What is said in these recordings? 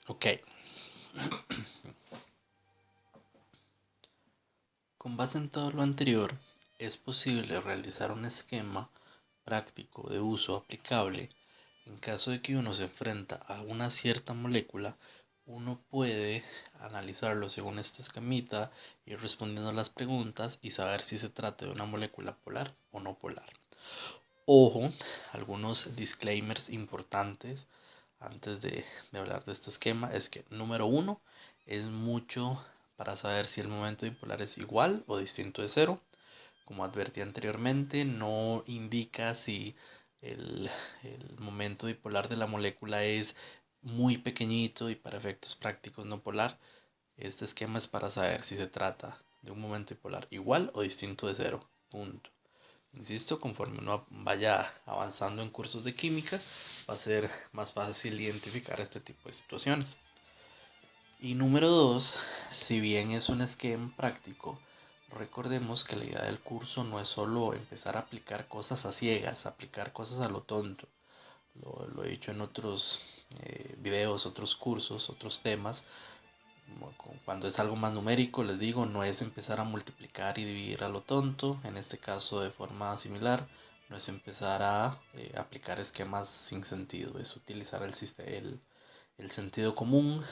Ok. Con base en todo lo anterior, es posible realizar un esquema práctico de uso aplicable en caso de que uno se enfrenta a una cierta molécula. Uno puede analizarlo según este esquemita, ir respondiendo las preguntas y saber si se trata de una molécula polar o no polar. Ojo, algunos disclaimers importantes antes de hablar de este esquema es que número uno, es mucho para saber si el momento dipolar es igual o distinto de cero. Como advertí anteriormente, no indica si el momento dipolar de la molécula es muy pequeñito y para efectos prácticos no polar. Este esquema es para saber si se trata de un momento dipolar igual o distinto de cero. Punto. Insisto, conforme uno vaya avanzando en cursos de química, va a ser más fácil identificar este tipo de situaciones. Y número 2, si bien es un esquema práctico, recordemos que la idea del curso no es solo empezar a aplicar cosas a ciegas, aplicar cosas a lo tonto. Lo he dicho en otros videos, otros cursos, otros temas. Cuando es algo más numérico, les digo, no es empezar a multiplicar y dividir a lo tonto, en este caso de forma similar, no es empezar a aplicar esquemas sin sentido, es utilizar el sentido común,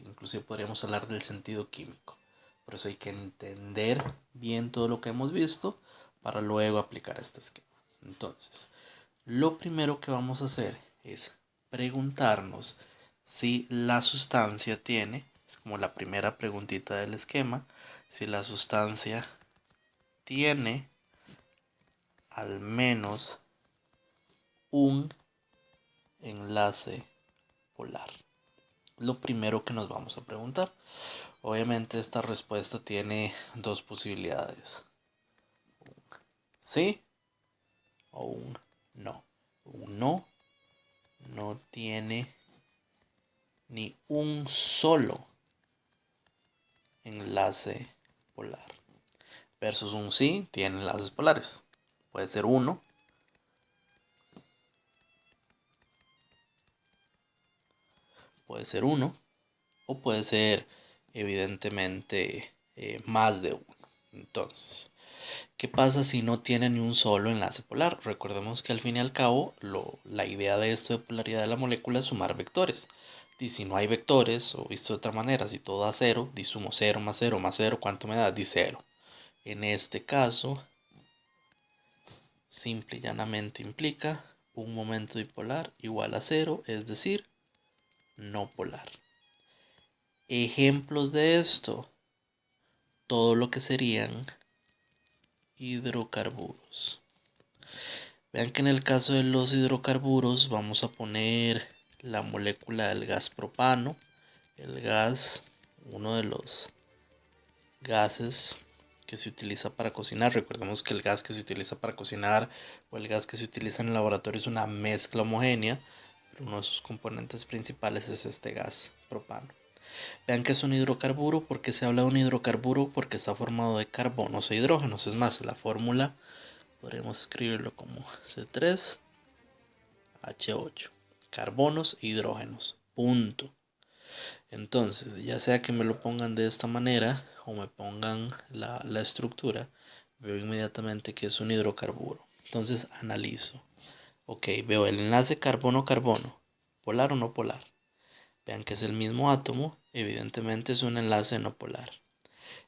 inclusive podríamos hablar del sentido químico. Por eso hay que entender bien todo lo que hemos visto para luego aplicar este esquema. Entonces, lo primero que vamos a hacer es preguntarnos si la sustancia tiene, es como la primera preguntita del esquema, si la sustancia tiene al menos un enlace polar. Lo primero que nos vamos a preguntar. Obviamente esta respuesta tiene dos posibilidades. Un sí o un no. Un no no tiene ni un solo enlace polar. Versus un sí tiene enlaces polares. Puede ser uno. Puede ser uno. O puede ser evidentemente más de uno. Entonces, ¿qué pasa si no tiene ni un solo enlace polar? Recordemos que al fin y al cabo la idea de esto de polaridad de la molécula es sumar vectores. Y si no hay vectores, o visto de otra manera, si todo da cero, di sumo 0 más 0 más 0, ¿cuánto me da? Di 0. En este caso, simple y llanamente implica un momento dipolar igual a 0, es decir, no polar. Ejemplos de esto, todo lo que serían hidrocarburos. Vean que en el caso de los hidrocarburos vamos a poner la molécula del gas propano, el gas, uno de los gases que se utiliza para cocinar. Recordemos que el gas que se utiliza para cocinar o el gas que se utiliza en el laboratorio es una mezcla homogénea, pero uno de sus componentes principales es este gas propano. Vean que es un hidrocarburo. ¿Por qué se habla de un hidrocarburo? Porque está formado de carbonos e hidrógenos. Es más, la fórmula podríamos escribirlo como C3H8. Carbonos e hidrógenos. Punto. Entonces, ya sea que me lo pongan de esta manera o me pongan la estructura, veo inmediatamente que es un hidrocarburo. Entonces, analizo. Ok, veo el enlace carbono-carbono. ¿Polar o no polar? Vean que es el mismo átomo, evidentemente es un enlace no polar.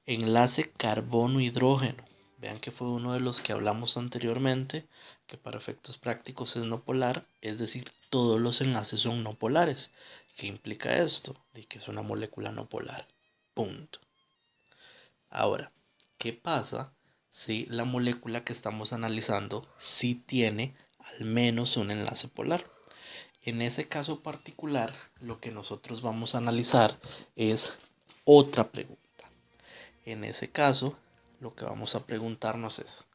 Enlace carbono-hidrógeno. Vean que fue uno de los que hablamos anteriormente, que para efectos prácticos es no polar, es decir, todos los enlaces son no polares. ¿Qué implica esto? De que es una molécula no polar. Punto. Ahora, ¿qué pasa si la molécula que estamos analizando sí tiene al menos un enlace polar? En ese caso particular, lo que nosotros vamos a analizar es otra pregunta. En ese caso, lo que vamos a preguntarnos es,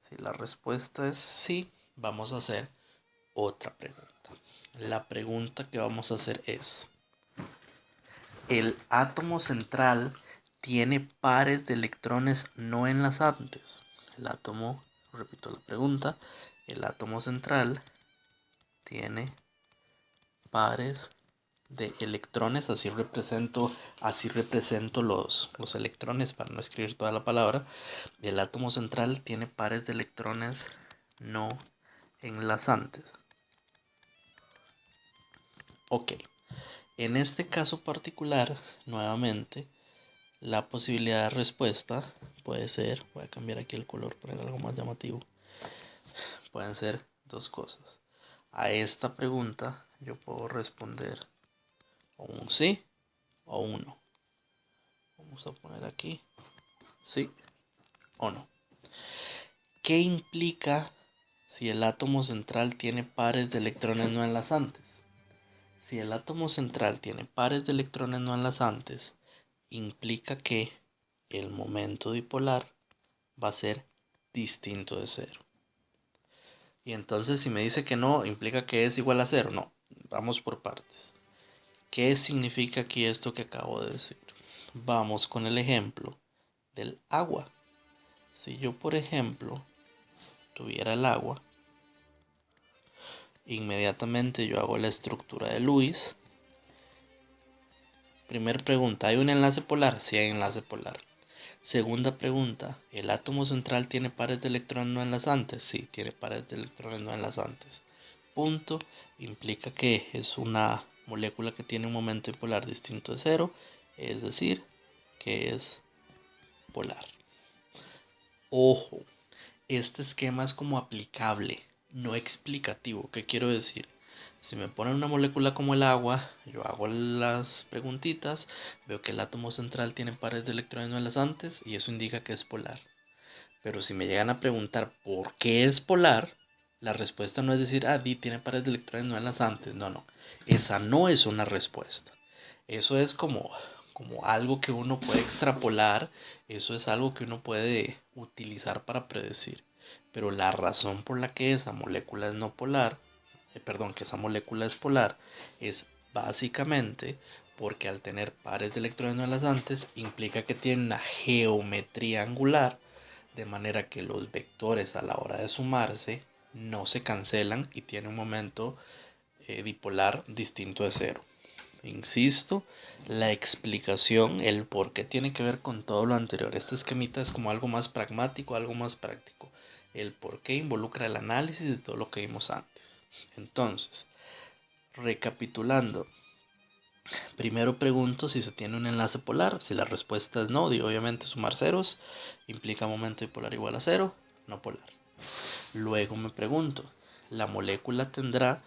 si la respuesta es sí, vamos a hacer otra pregunta. La pregunta que vamos a hacer es, ¿el átomo central tiene pares de electrones no enlazantes? El átomo, repito la pregunta, el átomo central tiene pares de electrones, así represento los electrones para no escribir toda la palabra. El átomo central tiene pares de electrones no enlazantes. Ok, en este caso particular, nuevamente, la posibilidad de respuesta puede ser, voy a cambiar aquí el color para algo más llamativo, pueden ser dos cosas. A esta pregunta yo puedo responder o un sí o un no. Vamos a poner aquí sí o no. ¿Qué implica si el átomo central tiene pares de electrones no enlazantes? Si el átomo central tiene pares de electrones no enlazantes, implica que el momento dipolar va a ser distinto de cero. Y entonces si me dice que no, implica que es igual a cero. No, vamos por partes. ¿Qué significa aquí esto que acabo de decir? Vamos con el ejemplo del agua. Si yo, por ejemplo, tuviera el agua, inmediatamente yo hago la estructura de Lewis. Primera pregunta, ¿hay un enlace polar? Sí hay enlace polar. Segunda pregunta, ¿el átomo central tiene pares de electrones no enlazantes? Sí, tiene pares de electrones no enlazantes. Punto, implica que es una molécula que tiene un momento dipolar distinto de cero, es decir, que es polar. Ojo, este esquema es como aplicable, no explicativo. ¿Qué quiero decir? Si me ponen una molécula como el agua, yo hago las preguntitas, veo que el átomo central tiene pares de electrones no enlazantes y eso indica que es polar. Pero si me llegan a preguntar por qué es polar, la respuesta no es decir, tiene pares de electrones no enlazantes. No. Esa no es una respuesta. Eso es como algo que uno puede extrapolar, eso es algo que uno puede utilizar para predecir. Pero la razón por la que esa molécula es no polar, que esa molécula es polar, es básicamente porque al tener pares de electrones no enlazantes implica que tiene una geometría angular, de manera que los vectores a la hora de sumarse no se cancelan y tiene un momento dipolar distinto de cero. Insisto, la explicación, el por qué tiene que ver con todo lo anterior. Este esquemita es como algo más pragmático, algo más práctico. El por qué involucra el análisis de todo lo que vimos antes. Entonces, recapitulando, primero pregunto si se tiene un enlace polar. Si la respuesta es no, obviamente sumar ceros implica momento dipolar igual a cero, no polar. Luego me pregunto, ¿la molécula tendrá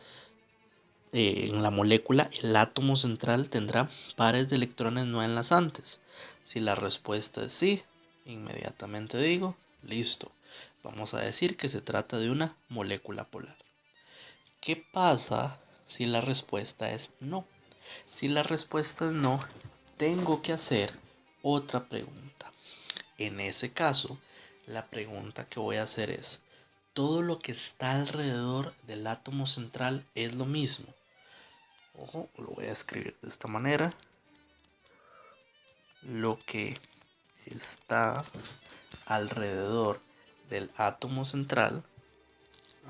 en la molécula el átomo central tendrá pares de electrones no enlazantes? Si la respuesta es sí, inmediatamente digo, listo, vamos a decir que se trata de una molécula polar. ¿Qué pasa si la respuesta es no? Si la respuesta es no, tengo que hacer otra pregunta. En ese caso, la pregunta que voy a hacer es, ¿todo lo que está alrededor del átomo central es lo mismo? Ojo, lo voy a escribir de esta manera. Lo que está alrededor del átomo central,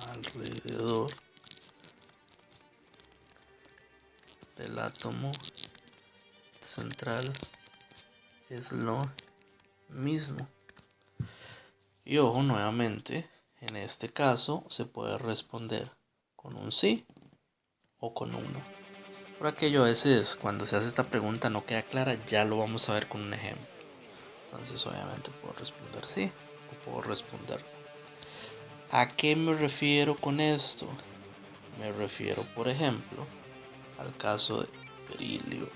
alrededor del átomo central es lo mismo. Y ojo, nuevamente, en este caso se puede responder con un sí o con un no. Por aquello a veces cuando se hace esta pregunta no queda clara, ya lo vamos a ver con un ejemplo. Entonces obviamente puedo responder sí o puedo responder no. ¿A qué me refiero con esto? Me refiero, por ejemplo, al caso de berilio.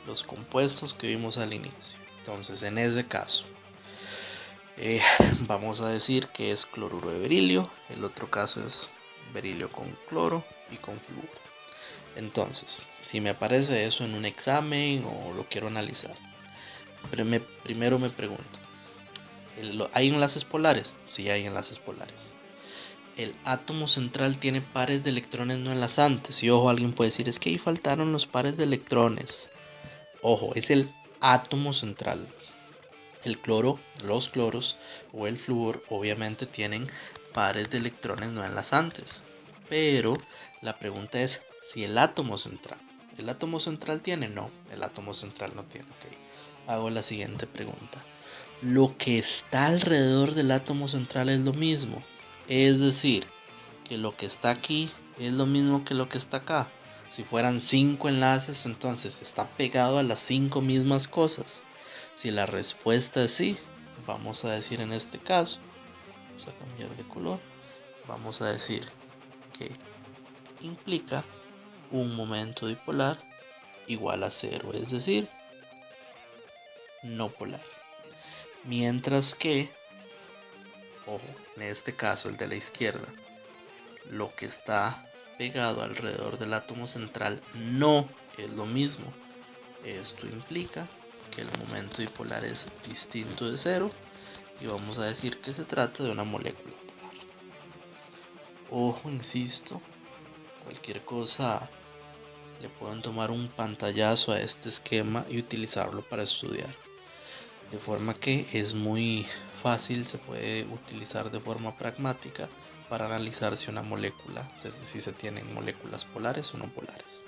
Los compuestos que vimos al inicio. Entonces, en ese caso, vamos a decir que es cloruro de berilio. El otro caso es berilio con cloro y con flúor. Entonces, si me aparece eso en un examen o lo quiero analizar, primero me pregunto, ¿hay enlaces polares? Sí hay enlaces polares. El átomo central tiene pares de electrones no enlazantes. Y ojo, alguien puede decir, es que ahí faltaron los pares de electrones. Ojo, es el átomo central. El cloro, los cloros o el flúor obviamente tienen pares de electrones no enlazantes. Pero la pregunta es si el átomo central. ¿El átomo central tiene? No, el átomo central no tiene. Ok. Hago la siguiente pregunta. Lo que está alrededor del átomo central es lo mismo. Es decir, que lo que está aquí es lo mismo que lo que está acá. Si fueran 5 enlaces, entonces está pegado a las 5 mismas cosas. Si la respuesta es sí, vamos a decir en este caso, vamos a cambiar de color, vamos a decir que implica un momento dipolar igual a cero, es decir, no polar. Mientras que, ojo, en este caso el de la izquierda, lo que está pegado alrededor del átomo central no es lo mismo. Esto implica que el momento dipolar es distinto de cero y vamos a decir que se trata de una molécula polar. Ojo, insisto, cualquier cosa le pueden tomar un pantallazo a este esquema y utilizarlo para estudiar. De forma que es muy fácil, se puede utilizar de forma pragmática para analizar si una molécula, si se tienen moléculas polares o no polares.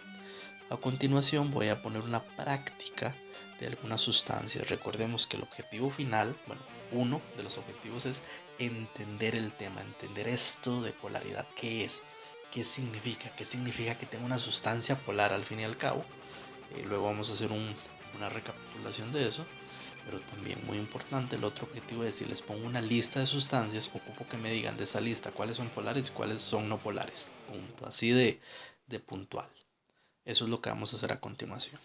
A continuación voy a poner una práctica de algunas sustancias. Recordemos que el objetivo final, bueno, uno de los objetivos es entender el tema, entender esto de polaridad, qué es, qué significa que tengo una sustancia polar al fin y al cabo. Luego vamos a hacer una recapitulación de eso. Pero también muy importante, el otro objetivo es si les pongo una lista de sustancias, ocupo que me digan de esa lista cuáles son polares y cuáles son no polares. Punto. Así de puntual. Eso es lo que vamos a hacer a continuación.